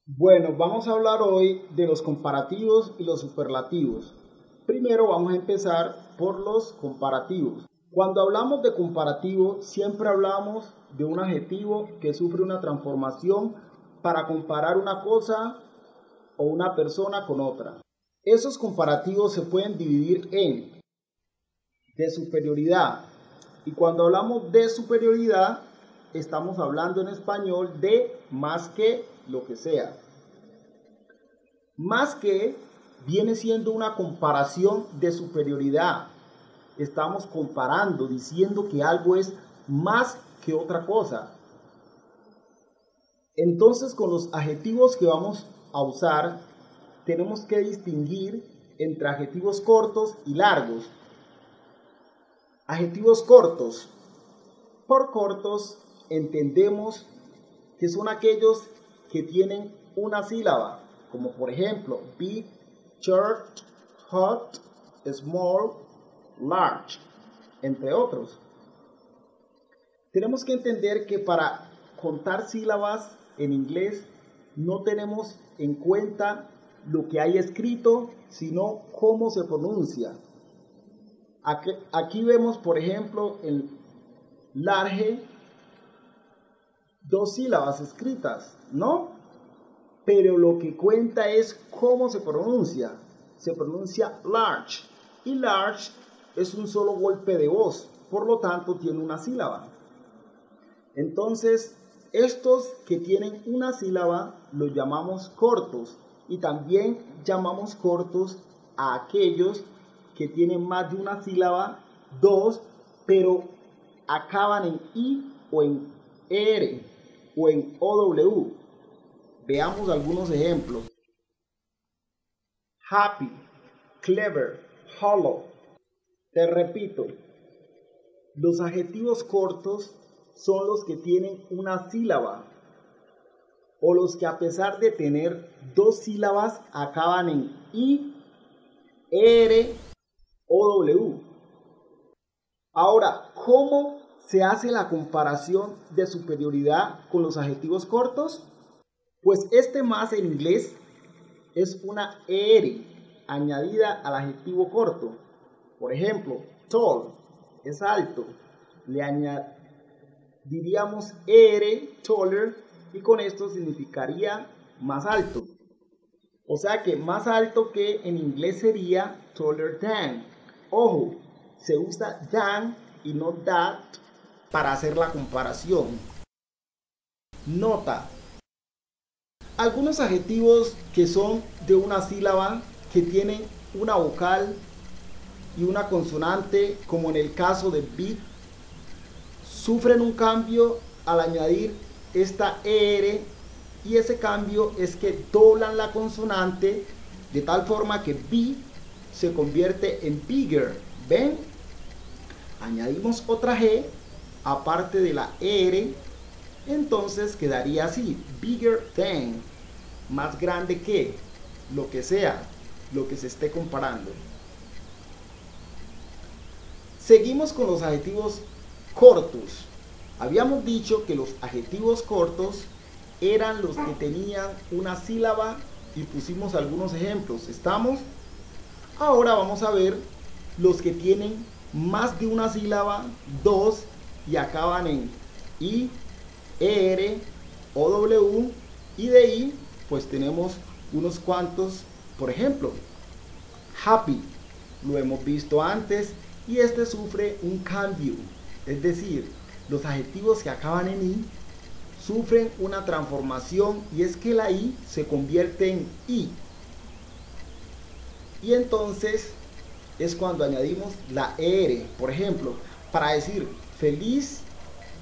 Bueno, vamos a hablar hoy de los comparativos y los superlativos. Primero vamos a empezar por los comparativos. Cuando hablamos de comparativo, siempre hablamos de un adjetivo que sufre una transformación para comparar una cosa o una persona con otra. Esos comparativos se pueden dividir en de superioridad. Y cuando hablamos de superioridad, estamos hablando en español de más que lo que sea. Más que viene siendo una comparación de superioridad. Estamos comparando, diciendo que algo es más que otra cosa. Entonces, con los adjetivos que vamos a usar, tenemos que distinguir entre adjetivos cortos y largos. Adjetivos cortos. Por cortos entendemos que son aquellos que tienen una sílaba, como por ejemplo big, short, hot, small, large, entre otros. Tenemos que entender que para contar sílabas en inglés no tenemos en cuenta lo que hay escrito, sino cómo se pronuncia. Aquí vemos, por ejemplo, el large, dos sílabas escritas, ¿no? Pero lo que cuenta es cómo se pronuncia. Se pronuncia large, y large es un solo golpe de voz, por lo tanto tiene una sílaba. Entonces, estos que tienen una sílaba los llamamos cortos, y también llamamos cortos a aquellos que tienen más de una sílaba, dos, pero acaban en i o en er o en ow. Veamos algunos ejemplos. Happy, clever, hollow. Te repito, los adjetivos cortos son los que tienen una sílaba o los que a pesar de tener dos sílabas acaban en i, er o w. Ahora, ¿cómo se hace la comparación de superioridad con los adjetivos cortos? Pues este más en inglés es una er añadida al adjetivo corto. Por ejemplo, tall es alto. Le añadiríamos er, taller, y con esto significaría más alto. O sea que más alto que en inglés sería taller than. Ojo, se usa than y no that para hacer la comparación. Nota. Algunos adjetivos que son de una sílaba, que tienen una vocal y una consonante, como en el caso de big, sufren un cambio al añadir esta er, y ese cambio es que doblan la consonante de tal forma que big se convierte en bigger. ¿Ven? Añadimos otra g aparte de la er, entonces quedaría así: bigger than, más grande que, lo que sea, lo que se esté comparando. Seguimos con los adjetivos cortos. Habíamos dicho que los adjetivos cortos eran los que tenían una sílaba y pusimos algunos ejemplos. ¿Estamos? Ahora vamos a ver los que tienen más de una sílaba, dos, y acaban en i, er, ow, y de ahí pues tenemos unos cuantos. Por ejemplo, happy, lo hemos visto antes, y este sufre un cambio, es decir, los adjetivos que acaban en i sufren una transformación, y es que la i se convierte en i, y entonces es cuando añadimos la er. Por ejemplo, para decir feliz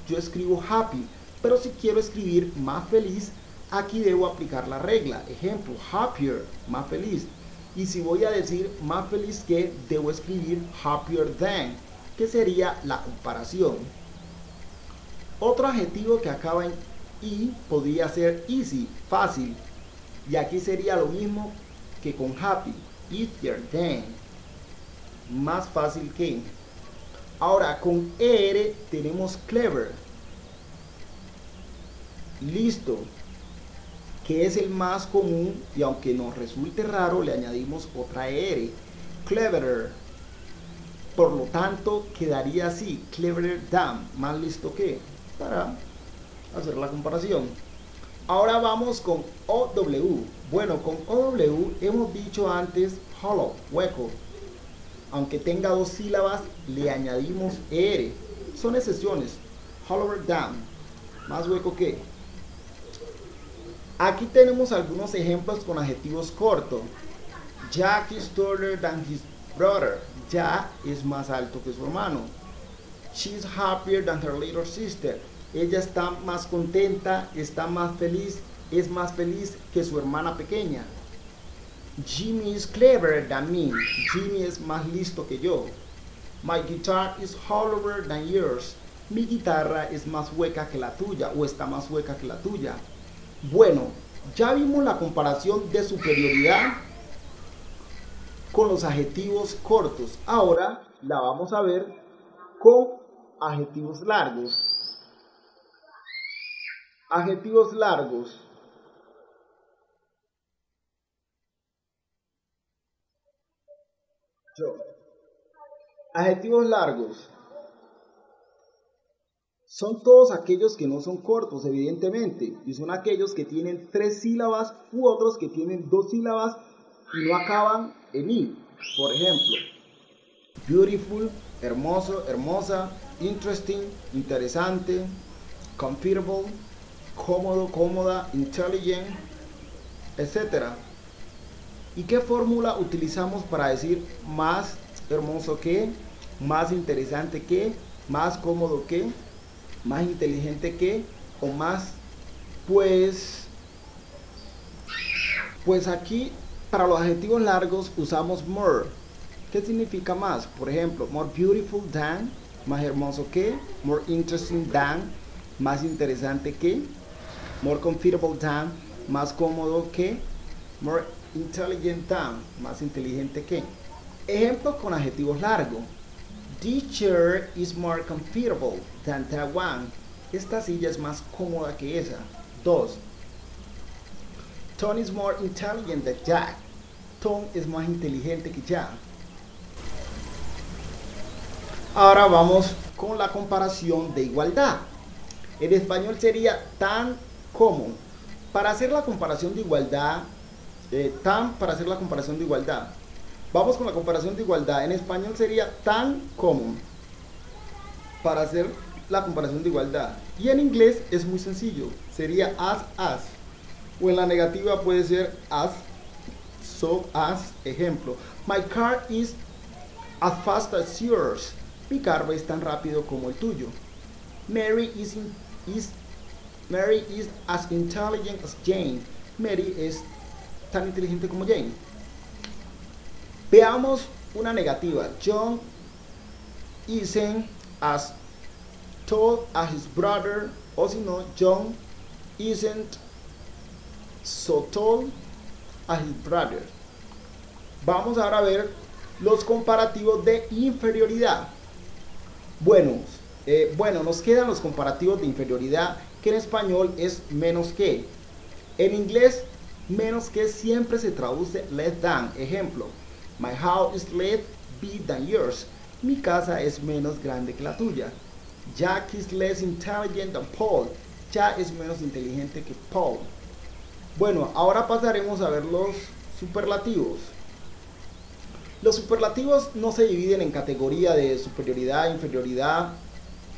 yo escribo happy, pero si quiero escribir más feliz, aquí debo aplicar la regla. Ejemplo, happier, más feliz. Y si voy a decir más feliz que, debo escribir happier than, que sería la comparación. Otro adjetivo que acaba en i podría ser easy, fácil, y aquí sería lo mismo que con happy, easier than, más fácil que. Ahora con er tenemos clever, listo, que es el más común, y aunque nos resulte raro, le añadimos otra R. Cleverer. Por lo tanto, quedaría así, cleverer than, más listo que, para hacer la comparación. Ahora vamos con OW. Bueno, con OW hemos dicho antes hollow, hueco. Aunque tenga dos sílabas, le añadimos ER. Son excepciones. Hollower than, más hueco que. Aquí tenemos algunos ejemplos con adjetivos cortos. Jack is taller than his brother. Jack es más alto que su hermano. She's happier than her little sister. Ella está más contenta, está más feliz, es más feliz que su hermana pequeña. Jimmy is cleverer than me. Jimmy es más listo que yo. My guitar is hollower than yours. Mi guitarra es más hueca que la tuya o está más hueca que la tuya. Bueno, ya vimos la comparación de superioridad con los adjetivos cortos. Ahora la vamos a ver con adjetivos largos. Adjetivos largos. Adjetivos largos son todos aquellos que no son cortos, evidentemente, y son aquellos que tienen 3 sílabas u otros que tienen 2 sílabas y no acaban en i. Por ejemplo, beautiful, hermoso, hermosa, interesting, interesante, comfortable, cómodo, cómoda, intelligent, etc. ¿Y qué fórmula utilizamos para decir más hermoso que, más interesante que, más cómodo que, más inteligente que, o más? Pues aquí para los adjetivos largos usamos more. ¿Qué significa más? Por ejemplo, more beautiful than, más hermoso que, more interesting than, más interesante que, more comfortable than, más cómodo que, more intelligent than, más inteligente que. Ejemplo con adjetivos largos. This chair is more comfortable than that one. Esta silla es más cómoda que esa. 2. Tom is more intelligent than Jack. Tom es más inteligente que Jack. Ahora vamos con la comparación de igualdad. En español sería tan como. Para hacer la comparación de igualdad, para hacer la comparación de igualdad. Vamos con la comparación de igualdad. En español sería tan como. Para hacer la comparación de igualdad. Y en inglés es muy sencillo. Sería as. O en la negativa puede ser as, so as. Ejemplo. My car is as fast as yours. Mi carro es tan rápido como el tuyo. Mary is as intelligent as Jane. Mary es tan inteligente como Jane. Veamos una negativa. John isn't as tall as his brother. O si no, John isn't so tall as his brother. Vamos ahora a ver los comparativos de inferioridad. Bueno, nos quedan los comparativos de inferioridad, que en español es menos que. En inglés, menos que siempre se traduce less than. Ejemplo, my house is less big than yours. Mi casa es menos grande que la tuya. Jack is less intelligent than Paul. Jack es menos inteligente que Paul. Bueno, ahora pasaremos a ver los superlativos. Los superlativos no se dividen en categoría de superioridad, inferioridad.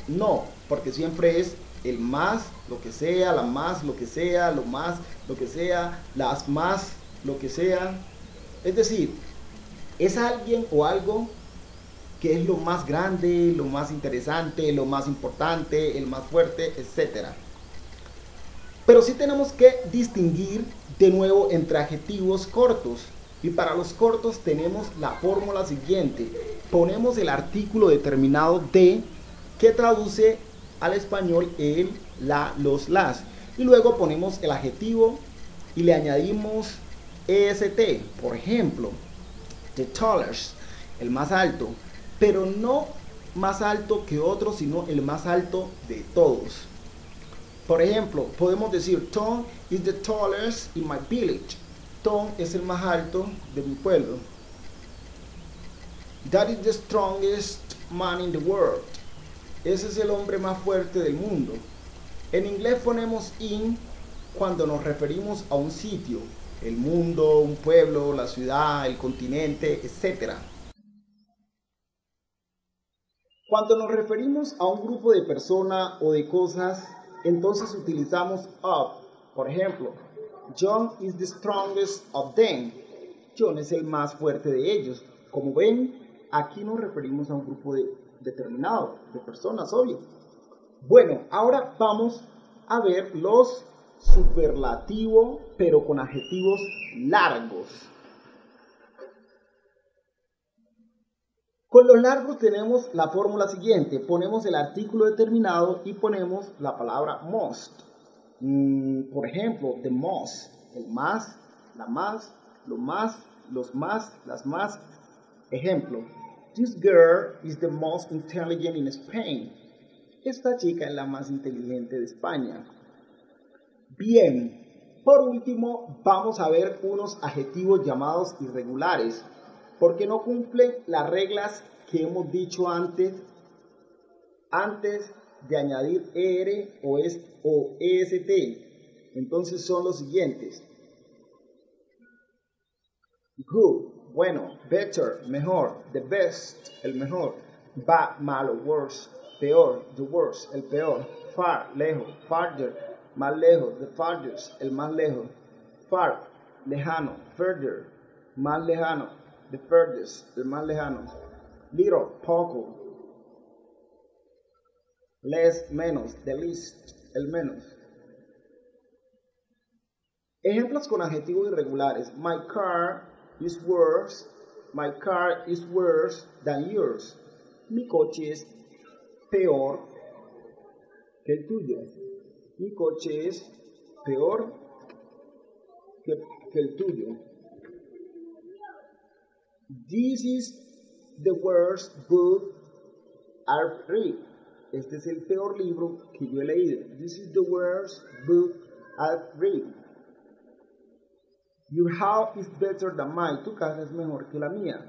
No, porque siempre es el más, lo que sea, la más, lo que sea, lo más, lo que sea, las más, lo que sea. Es decir, es alguien o algo que es lo más grande, lo más interesante, lo más importante, el más fuerte, etc. Pero sí tenemos que distinguir de nuevo entre adjetivos cortos. Y para los cortos tenemos la fórmula siguiente. Ponemos el artículo determinado de, que traduce al español el, la, los, las. Y luego ponemos el adjetivo y le añadimos est. Por ejemplo, the tallest, el más alto. Pero no más alto que otro, sino el más alto de todos. Por ejemplo, podemos decir, Tom is the tallest in my village. Tom es el más alto de mi pueblo. That is the strongest man in the world. Ese es el hombre más fuerte del mundo. En inglés ponemos in cuando nos referimos a un sitio, el mundo, un pueblo, la ciudad, el continente, etc. Cuando nos referimos a un grupo de personas o de cosas, entonces utilizamos of. Por ejemplo, John is the strongest of them. John es el más fuerte de ellos. Como ven, aquí nos referimos a un grupo determinado de personas, obvio. Bueno, ahora vamos a ver los superlativos, pero con adjetivos largos. Con los largos tenemos la fórmula siguiente. Ponemos el artículo determinado y ponemos la palabra most. Por ejemplo, the most, el más, la más, lo más, los más, las más. Ejemplo, this girl is the most intelligent in Spain. Esta chica es la más inteligente de España. Bien, por último vamos a ver unos adjetivos llamados irregulares, porque no cumplen las reglas que hemos dicho antes de añadir ER o EST. Entonces son los siguientes. Good, bueno, better, mejor, the best, el mejor, bad, malo, worse, peor, the worst, el peor, far, lejos, farther, más lejos, the farthest, el más lejos, far, lejano, further, más lejano, the furthest, el más lejano, little, poco, less, menos, the least, el menos. Ejemplos con adjetivos irregulares. My car is worse than yours. Mi coche es peor que el tuyo. Mi coche es peor que el tuyo. This is the worst book I've read. Este es el peor libro que yo he leído. This is the worst book I've read. Your house is better than mine. Tu casa es mejor que la mía.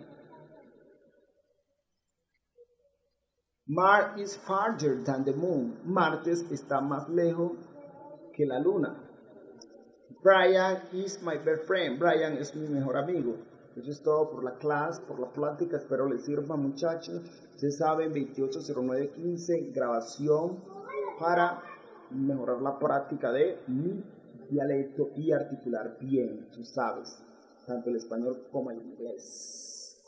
Mars is farther than the moon. Martes está más lejos que la luna. Brian is my best friend. Brian es mi mejor amigo. Eso es todo por la clase, por la plática. Espero les sirva, muchachos. Ustedes saben, 280915, grabación para mejorar la práctica de mi dialecto y articular bien, tú sabes, tanto el español como el inglés.